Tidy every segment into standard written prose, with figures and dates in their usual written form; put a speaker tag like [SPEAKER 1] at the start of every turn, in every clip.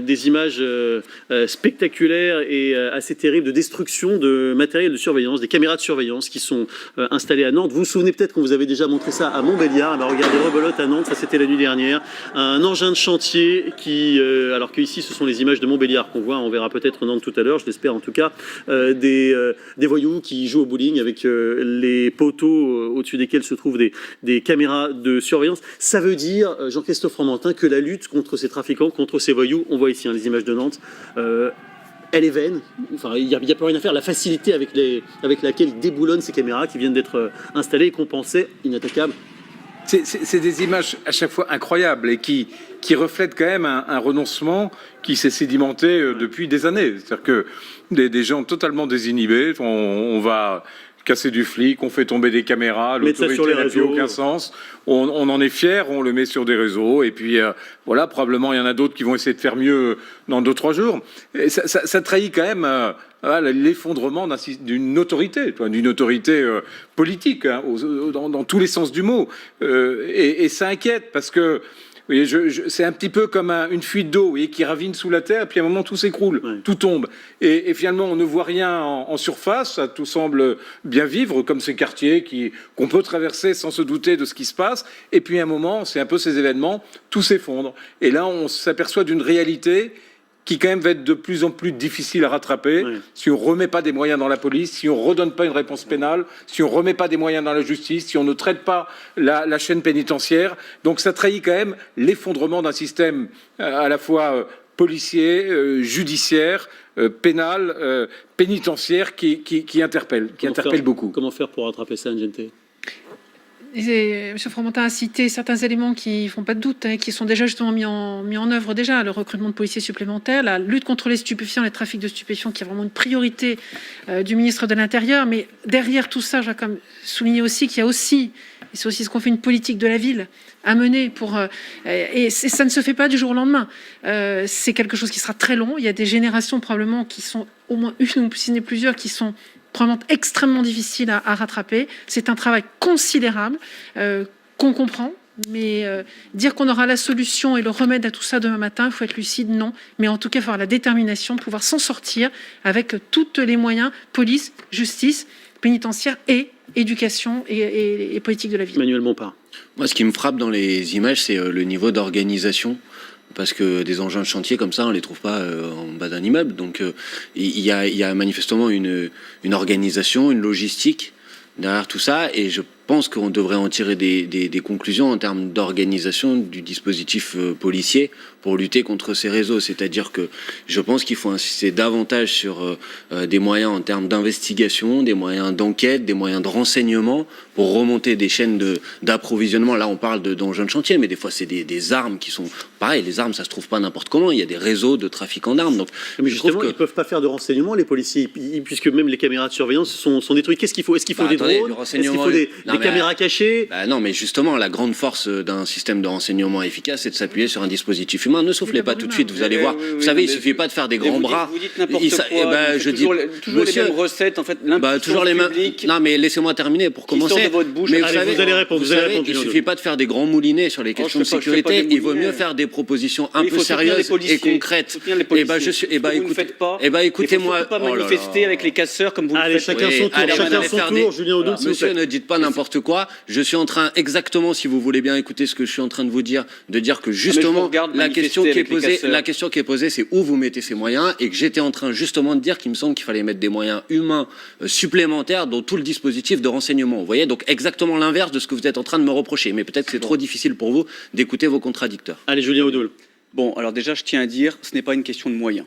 [SPEAKER 1] Des images spectaculaires et assez terribles de destruction de matériel de surveillance, des caméras de surveillance qui sont installées à Nantes. Vous vous souvenez peut-être qu'on vous avait déjà montré ça à Montbéliard. Ben regardez, rebelote à Nantes, ça c'était la nuit dernière. Un engin de chantier qui, alors qu'ici ce sont les images de Montbéliard qu'on voit, on verra peut-être Nantes tout à l'heure, je l'espère en tout cas, des voyous qui jouent au bowling avec les poteaux au-dessus desquels se trouvent des caméras de surveillance. Ça veut dire, Jean-Christophe Fromentin, que la lutte contre ces trafiquants, contre ces voyous, on voit ici les images de Nantes, elle est vaine. Enfin, il n'y a plus rien à faire. La facilité avec laquelle ils déboulonnent ces caméras qui viennent d'être installées et qu'on pensait inattaquables.
[SPEAKER 2] C'est des images à chaque fois incroyables et qui reflètent quand même un renoncement qui s'est sédimenté depuis des années. C'est-à-dire que des gens totalement désinhibés, on va casser du flic, on fait tomber des caméras, l'autorité n'a plus aucun sens, on en est fier, on le met sur des réseaux, et puis voilà, probablement il y en a d'autres qui vont essayer de faire mieux dans 2-3 jours. Et ça trahit quand même l'effondrement d'une autorité politique, hein, dans tous les sens du mot. Et ça inquiète, parce que vous voyez, c'est un petit peu comme une fuite d'eau qui ravine sous la terre, et puis à un moment tout s'écroule, tout tombe. Et finalement on ne voit rien en surface, ça tout semble bien vivre, comme ces quartiers qu'on peut traverser sans se douter de ce qui se passe. Et puis à un moment, c'est un peu ces événements, tout s'effondre. Et là on s'aperçoit d'une réalité qui quand même va être de plus en plus difficile à rattraper si on ne remet pas des moyens dans la police, si on ne redonne pas une réponse pénale, si on ne remet pas des moyens dans la justice, si on ne traite pas la chaîne pénitentiaire. Donc ça trahit quand même l'effondrement d'un système à la fois policier, judiciaire, pénal, pénitentiaire qui interpelle beaucoup.
[SPEAKER 1] Comment faire pour rattraper ça, NGNT ?
[SPEAKER 3] M. Fromentin a cité certains éléments qui ne font pas de doute, qui sont déjà justement mis en œuvre déjà. Le recrutement de policiers supplémentaires, la lutte contre les stupéfiants, les trafics de stupéfiants, qui est vraiment une priorité du ministre de l'Intérieur. Mais derrière tout ça, je dois quand même souligner aussi qu'il y a aussi, et c'est aussi ce qu'on fait, une politique de la ville à mener et ça ne se fait pas du jour au lendemain. C'est quelque chose qui sera très long. Il y a des générations probablement qui sont au moins une ou si ce n'est plusieurs qui sont probablement extrêmement difficile à rattraper. C'est un travail considérable qu'on comprend, mais dire qu'on aura la solution et le remède à tout ça demain matin, il faut être lucide, non. Mais en tout cas, il faut avoir la détermination de pouvoir s'en sortir avec tous les moyens, police, justice, pénitentiaire et éducation et politique de la ville.
[SPEAKER 1] Emmanuel Bompard.
[SPEAKER 4] Moi, ce qui me frappe dans les images, c'est le niveau d'organisation. Parce que des engins de chantier comme ça, on les trouve pas en bas d'un immeuble. Donc il y a manifestement une organisation, une logistique derrière tout ça. Et je pense qu'on devrait en tirer des conclusions en termes d'organisation du dispositif policier pour lutter contre ces réseaux. C'est-à-dire que je pense qu'il faut insister davantage sur des moyens en termes d'investigation, des moyens d'enquête, des moyens de renseignement pour remonter des chaînes d'approvisionnement. Là, on parle d'engins de chantier, mais des fois, c'est des armes qui sont... Pareil, les armes, ça se trouve pas n'importe comment. Il y a des réseaux de trafiquants d'armes. Donc,
[SPEAKER 1] mais justement, ils ne peuvent pas faire de renseignement, les policiers, puisque même les caméras de surveillance sont détruites. Qu'est-ce qu'il faut ? Est-ce qu'il faut des drones ? Est-ce qu'il faut des caméras cachées ?
[SPEAKER 4] Non, mais justement, la grande force d'un système de renseignement efficace, c'est de s'appuyer sur un dispositif humain. Ne soufflez pas tout de suite, vous allez voir. Vous savez, il suffit pas de faire des grands bras.
[SPEAKER 5] Vous dites n'importe quoi.
[SPEAKER 4] Je
[SPEAKER 5] dis toujours les mêmes recettes, en fait.
[SPEAKER 4] Toujours les mêmes. Non, mais laissez-moi terminer pour commencer.
[SPEAKER 5] De votre bouche.
[SPEAKER 4] Mais
[SPEAKER 1] vous allez répondre.
[SPEAKER 4] Il suffit pas de faire des grands moulinets sur les questions de sécurité. Il vaut mieux faire des propositions un peu sérieuses et concrètes. Écoutez-moi.
[SPEAKER 5] Il ne faut pas manifester avec les casseurs comme vous le faites.
[SPEAKER 1] Chacun son tour. Julien Audoux,
[SPEAKER 4] monsieur, ne dites pas n'importe quoi. Je suis en train, exactement, si vous voulez bien écouter ce que je suis en train de vous dire, de dire que justement, la question qui est posée, c'est où vous mettez ces moyens, et que j'étais en train justement de dire qu'il me semble qu'il fallait mettre des moyens humains supplémentaires dans tout le dispositif de renseignement. Vous voyez, donc exactement l'inverse de ce que vous êtes en train de me reprocher. Mais peut-être que c'est trop difficile pour vous d'écouter vos contradicteurs.
[SPEAKER 1] Allez, Julien Audoul.
[SPEAKER 5] Bon, alors déjà, je tiens à dire, ce n'est pas une question de moyens.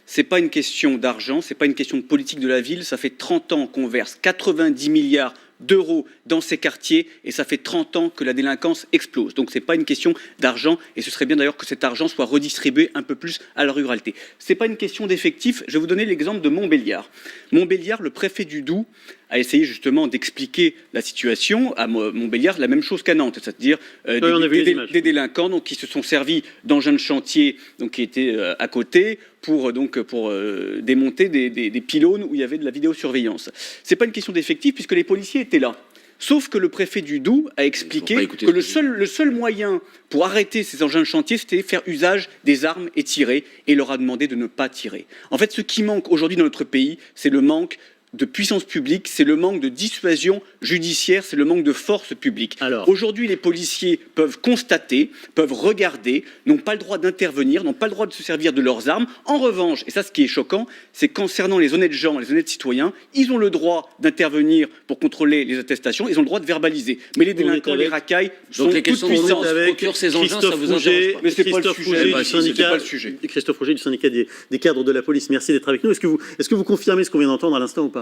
[SPEAKER 5] C'est pas une question d'argent, c'est pas une question de politique de la ville. Ça fait 30 ans qu'on verse 90 milliards d'euros dans ces quartiers et ça fait 30 ans que la délinquance explose. Donc c'est pas une question d'argent et ce serait bien d'ailleurs que cet argent soit redistribué un peu plus à la ruralité. C'est pas une question d'effectifs. Je vais vous donner l'exemple de Montbéliard. Montbéliard, le préfet du Doubs a essayé justement d'expliquer la situation à Montbéliard, la même chose qu'à Nantes, c'est-à-dire des délinquants donc, qui se sont servis d'engins de chantier donc, qui étaient à côté pour démonter des pylônes où il y avait de la vidéosurveillance. C'est pas une question d'effectifs puisque les policiers étaient là. Sauf que le préfet du Doubs a expliqué que le seul moyen pour arrêter ces engins de chantier, c'était faire usage des armes et tirer, et il leur a demandé de ne pas tirer. En fait, ce qui manque aujourd'hui dans notre pays, c'est le manque de puissance publique, c'est le manque de dissuasion judiciaire, c'est le manque de force publique. Aujourd'hui, les policiers peuvent constater, peuvent regarder, n'ont pas le droit d'intervenir, n'ont pas le droit de se servir de leurs armes. En revanche, et ça ce qui est choquant, c'est concernant les honnêtes gens, les honnêtes citoyens, ils ont le droit d'intervenir pour contrôler les attestations, ils ont le droit de verbaliser. Mais les délinquants, les racailles sont toute puissance.
[SPEAKER 4] Procure ces engins, ça vous intéresse pas.
[SPEAKER 5] Mais c'est pas le sujet.
[SPEAKER 1] Christophe Roger du syndicat des cadres de la police, merci d'être avec nous. Est-ce que vous confirmez ce qu'on vient d'entendre à l'instant ou pas ?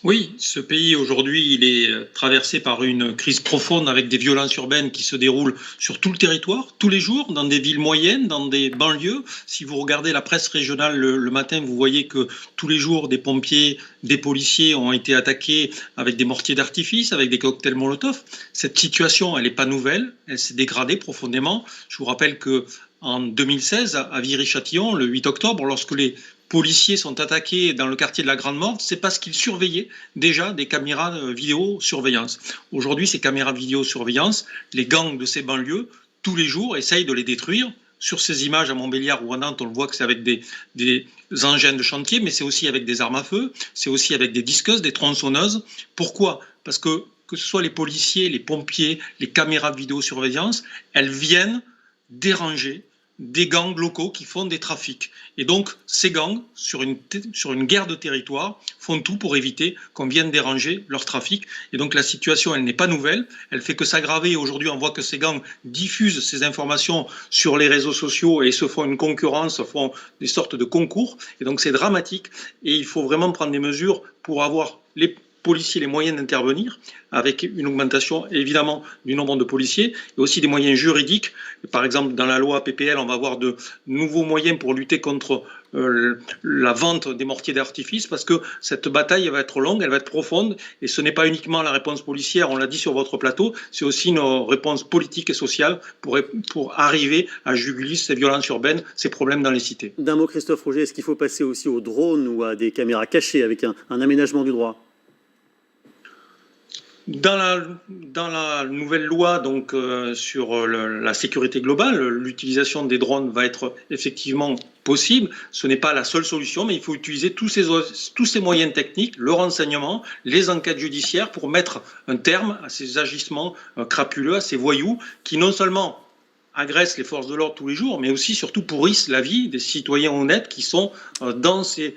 [SPEAKER 6] Oui, ce pays aujourd'hui, il est traversé par une crise profonde avec des violences urbaines qui se déroulent sur tout le territoire, tous les jours, dans des villes moyennes, dans des banlieues. Si vous regardez la presse régionale le matin, vous voyez que tous les jours, des pompiers, des policiers ont été attaqués avec des mortiers d'artifice, avec des cocktails Molotov. Cette situation, elle n'est pas nouvelle, elle s'est dégradée profondément. Je vous rappelle que en 2016, à Viry-Châtillon, le 8 octobre, lorsque les policiers sont attaqués dans le quartier de la Grande Morte, c'est parce qu'ils surveillaient déjà des caméras vidéosurveillance. Aujourd'hui, ces caméras vidéosurveillance, les gangs de ces banlieues, tous les jours, essayent de les détruire. Sur ces images à Montbéliard ou à Nantes, on le voit que c'est avec des engins de chantier, mais c'est aussi avec des armes à feu, c'est aussi avec des disqueuses, des tronçonneuses. Pourquoi ? Parce que ce soit les policiers, les pompiers, les caméras de vidéosurveillance, elles viennent déranger des gangs locaux qui font des trafics. Et donc, ces gangs, sur une guerre de territoire, font tout pour éviter qu'on vienne déranger leur trafic. Et donc, la situation, elle n'est pas nouvelle. Elle fait que s'aggraver. Aujourd'hui, on voit que ces gangs diffusent ces informations sur les réseaux sociaux et se font une concurrence, font des sortes de concours. Et donc, c'est dramatique. Et il faut vraiment prendre des mesures pour avoir les policiers les moyens d'intervenir, avec une augmentation évidemment du nombre de policiers, et aussi des moyens juridiques. Par exemple, dans la loi PPL, on va avoir de nouveaux moyens pour lutter contre la vente des mortiers d'artifice, parce que cette bataille elle va être longue, elle va être profonde, et ce n'est pas uniquement la réponse policière, on l'a dit sur votre plateau, c'est aussi une réponse politique et sociale pour arriver à juguler ces violences urbaines, ces problèmes dans les cités.
[SPEAKER 1] D'un mot, Christophe Roger, est-ce qu'il faut passer aussi aux drones ou à des caméras cachées avec un aménagement du droit ?
[SPEAKER 6] Dans la nouvelle loi donc, sur la sécurité globale, l'utilisation des drones va être effectivement possible. Ce n'est pas la seule solution, mais il faut utiliser tous ces moyens techniques, le renseignement, les enquêtes judiciaires pour mettre un terme à ces agissements crapuleux, à ces voyous qui non seulement agressent les forces de l'ordre tous les jours, mais aussi surtout pourrissent la vie des citoyens honnêtes qui sont dans ces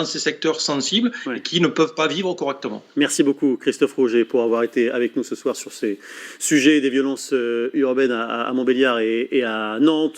[SPEAKER 6] secteurs sensibles et qui ne peuvent pas vivre correctement.
[SPEAKER 1] Merci beaucoup Christophe Roger pour avoir été avec nous ce soir sur ces sujets des violences urbaines à Montbéliard et à Nantes.